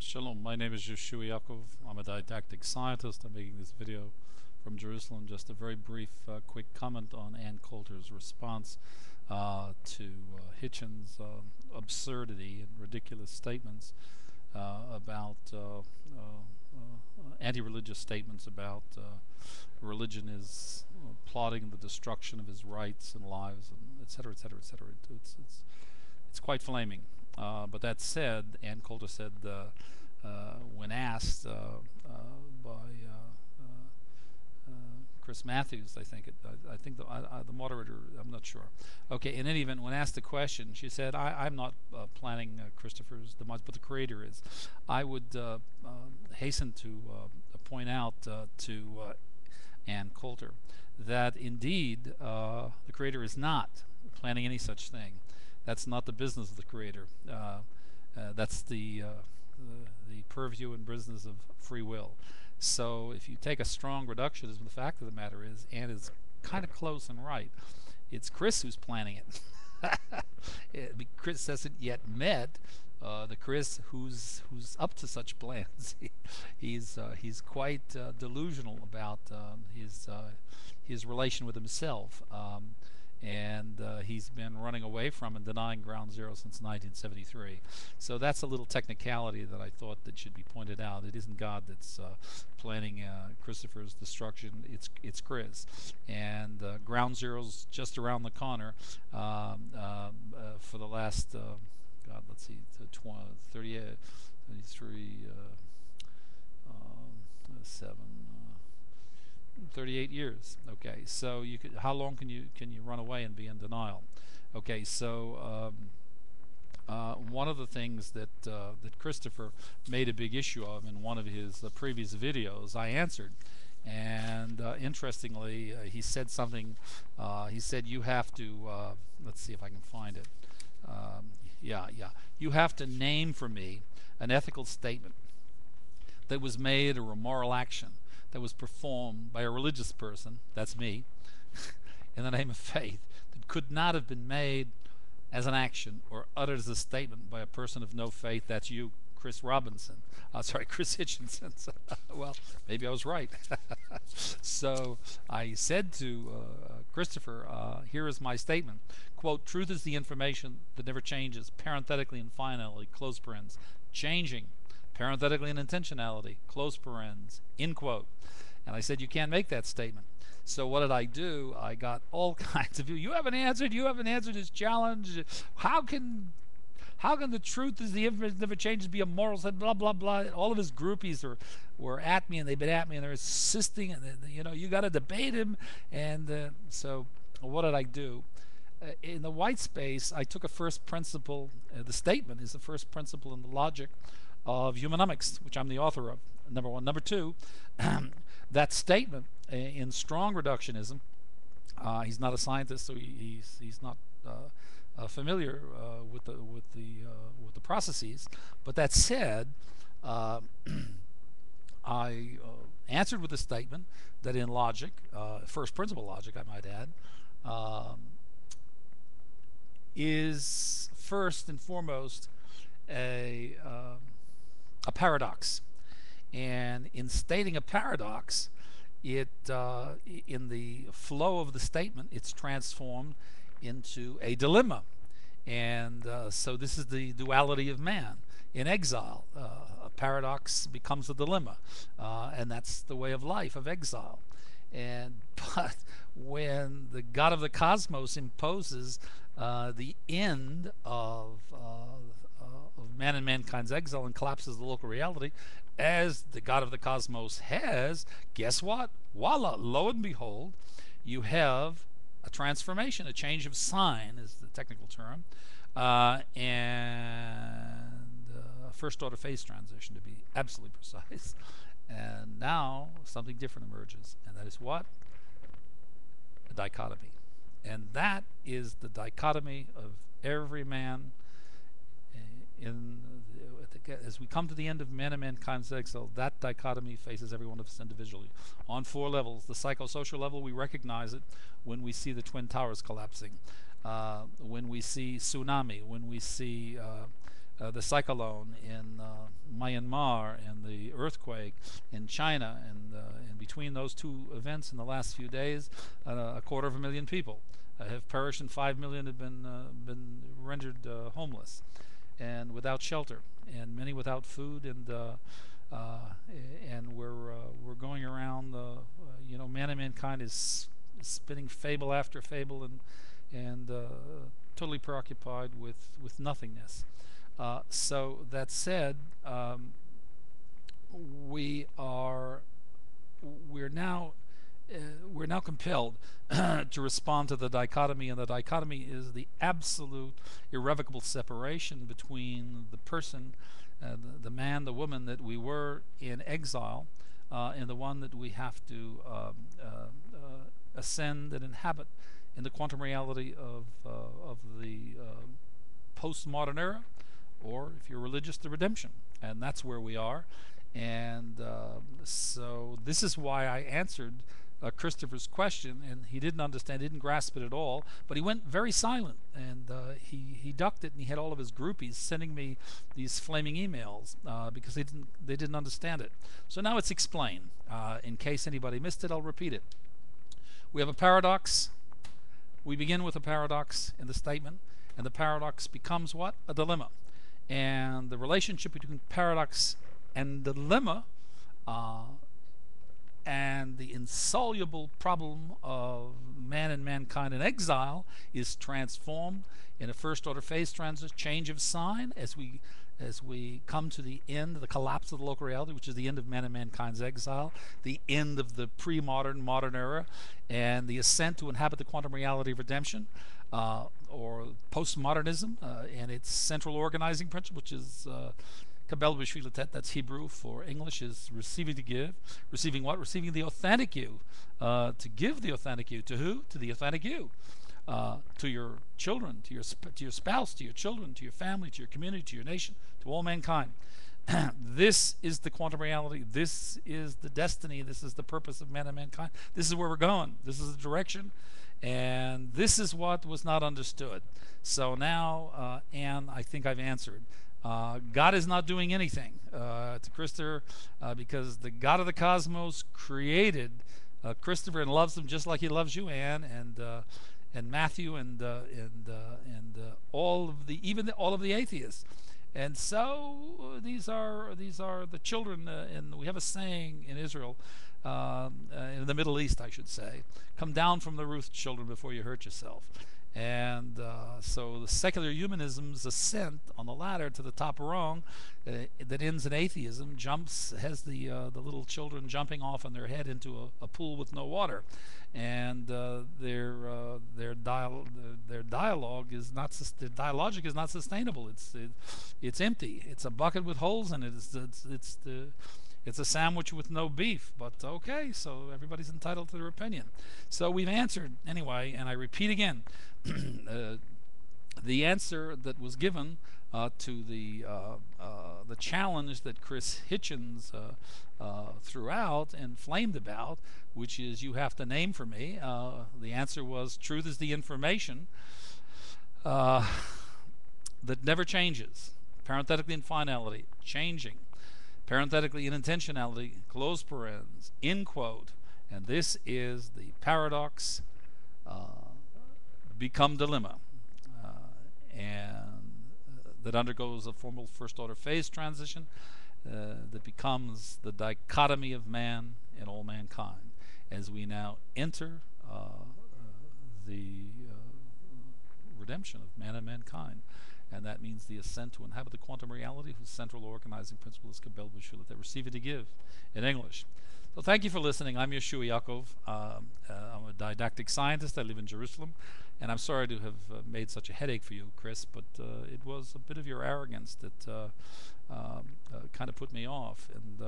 Shalom, my name is Yehoshua Yaakov. I'm a didactic scientist. I'm making this video from Jerusalem. Just a very brief, quick comment on Ann Coulter's response to Hitchen's absurdity and ridiculous statements about anti-religious statements about religion is plotting the destruction of his rights and lives, and etc., etc., etc. It's quite flaming. But that said, Ann Coulter said when asked by Chris Matthews, I think the moderator, I'm not sure. Okay, in any event, when asked the question, she said, I'm not planning Christopher's demise, but the Creator is. I would hasten to point out to Ann Coulter that indeed the Creator is not planning any such thing. That's not the business of the Creator. That's the purview and business of free will. So if you take a strong reductionism, the fact of the matter is, Ann is kind of close and right. It's Chris who's planning it. Chris hasn't yet met the Chris who's up to such plans. He's quite delusional about his relation with himself. And he's been running away from and denying ground zero since 1973. So that's a little technicality that I thought that should be pointed out. It isn't God that's planning Christopher's destruction. It's Chris, and ground zero's just around the corner for the last God, let's see, 38, 33, 7. 38 years. Okay, so you could, how long can you run away and be in denial? Okay, so one of the things that Christopher made a big issue of in one of his previous videos, I answered, and interestingly, he said something. He said you have to. Let's see if I can find it. You have to name for me an ethical statement that was made or a moral action that was performed by a religious person, that's me, in the name of faith, that could not have been made as an action or uttered as a statement by a person of no faith, that's you, Chris Hitchenson. Well, maybe I was right. So I said to Christopher, here is my statement. Quote, truth is the information that never changes, parenthetically and finally, close parens, changing, parenthetically and intentionality, close parens, end quote. And I said, you can't make that statement. So what did I do? I got all kinds of you haven't answered his challenge. How can the truth is the information never changes be a moral, said blah blah blah. All of his groupies were at me, and they've been at me, and they're insisting, and you got to debate him. And so what did I do? In the white space, I took a first principle. The statement is the first principle in the logic of Humanomics, which I'm the author of, number one. Number two, that statement in strong reductionism, he's not a scientist, so he's not familiar with the processes. But that said, I answered with a statement that in logic, first principle logic, I might add, is first and foremost a paradox. And in stating a paradox, it in the flow of the statement, it's transformed into a dilemma. And so this is the duality of man. In exile, a paradox becomes a dilemma, and that's the way of life, of exile. But when the God of the cosmos imposes the end of man and mankind's exile and collapses the local reality, as the God of the cosmos has, guess what? Voila, lo and behold, you have a transformation, a change of sign is the technical term, and first order phase transition, to be absolutely precise. And now something different emerges, and that is what? A dichotomy. And that is the dichotomy of every man as we come to the end of man and mankind's exile. That dichotomy faces every one of us individually on 4 levels. The psychosocial level, we recognize it when we see the Twin Towers collapsing, when we see tsunami, when we see the cyclone in Myanmar and the earthquake in China, and between those two events in the last few days, a 250,000 people have perished, and 5 million have been rendered homeless and without shelter, and many without food, and we're going around. Man and mankind is spinning fable after fable, and totally preoccupied with nothingness. So that said, we're now compelled to respond to the dichotomy, and the dichotomy is the absolute irrevocable separation between the person, the man, the woman that we were in exile, and the one that we have to ascend and inhabit in the quantum reality of the postmodern era, or if you're religious, the redemption. And that's where we are. And so this is why I answered Christopher's question, and he didn't understand, didn't grasp it at all, but he went very silent, and he ducked it, and he had all of his groupies sending me these flaming emails because they didn't understand it. So now it's explained. In case anybody missed it, I'll repeat it. We have a paradox. We begin with a paradox in the statement, and the paradox becomes what? A dilemma. And the relationship between paradox and dilemma, and the insoluble problem of man and mankind in exile, is transformed in a first order phase transit, change of sign, as we come to the end, the collapse of the local reality, which is the end of man and mankind's exile, the end of the pre-modern, modern era, and the ascent to inhabit the quantum reality of redemption, or postmodernism, and its central organizing principle, which is Kabel B'Shvilatet, that's Hebrew for English, is receiving to give. Receiving what? Receiving the authentic you. To give the authentic you. To who? To the authentic you. To your children, to your spouse, to your children, to your family, to your community, to your nation, to all mankind. This is the quantum reality. This is the destiny. This is the purpose of man and mankind. This is where we're going. This is the direction. And this is what was not understood. So now, Anne, I think I've answered. God is not doing anything to Christopher, because the God of the cosmos created Christopher and loves him just like he loves you, Anne, and Matthew, and all of the atheists. And so these are the children, and we have a saying in Israel, in the Middle East, I should say, come down from the roof, children, before you hurt yourself. And so the secular humanism's ascent on the ladder to the top rung, that ends in atheism, has the little children jumping off on their head into a pool with no water, and their dialogue is not their dialogic is not sustainable. It's empty. It's a bucket with holes in it. It's a sandwich with no beef. But okay, so everybody's entitled to their opinion. So we've answered anyway, and I repeat again. The answer that was given to the challenge that Chris Hitchens threw out and flamed about, which is, you have to name for me. The answer was, truth is the information that never changes. Parenthetically in finality, changing. Parenthetically in intentionality, close parens, in quote. And this is the paradox become dilemma, and that undergoes a formal first order phase transition that becomes the dichotomy of man and all mankind, as we now enter the redemption of man and mankind. And that means the ascent to inhabit the quantum reality, whose central organizing principle is Kabel B'Shulat, that receive it to give in English. So thank you for listening. I'm Yehoshua Yaakov. I'm a didactic scientist. I live in Jerusalem. And I'm sorry to have made such a headache for you, Chris, but it was a bit of your arrogance that kind of put me off. And,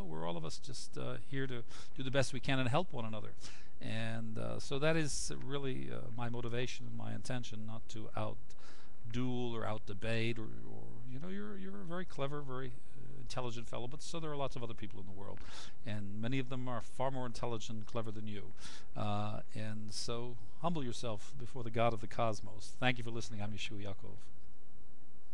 we're all of us just here to do the best we can and help one another. And so that is really my motivation and my intention, not to out-duel or out-debate, or you're a very clever, very intelligent fellow, but so there are lots of other people in the world, and many of them are far more intelligent and clever than you. And so humble yourself before the God of the cosmos. Thank you for listening. I'm Yehoshua Yaakov.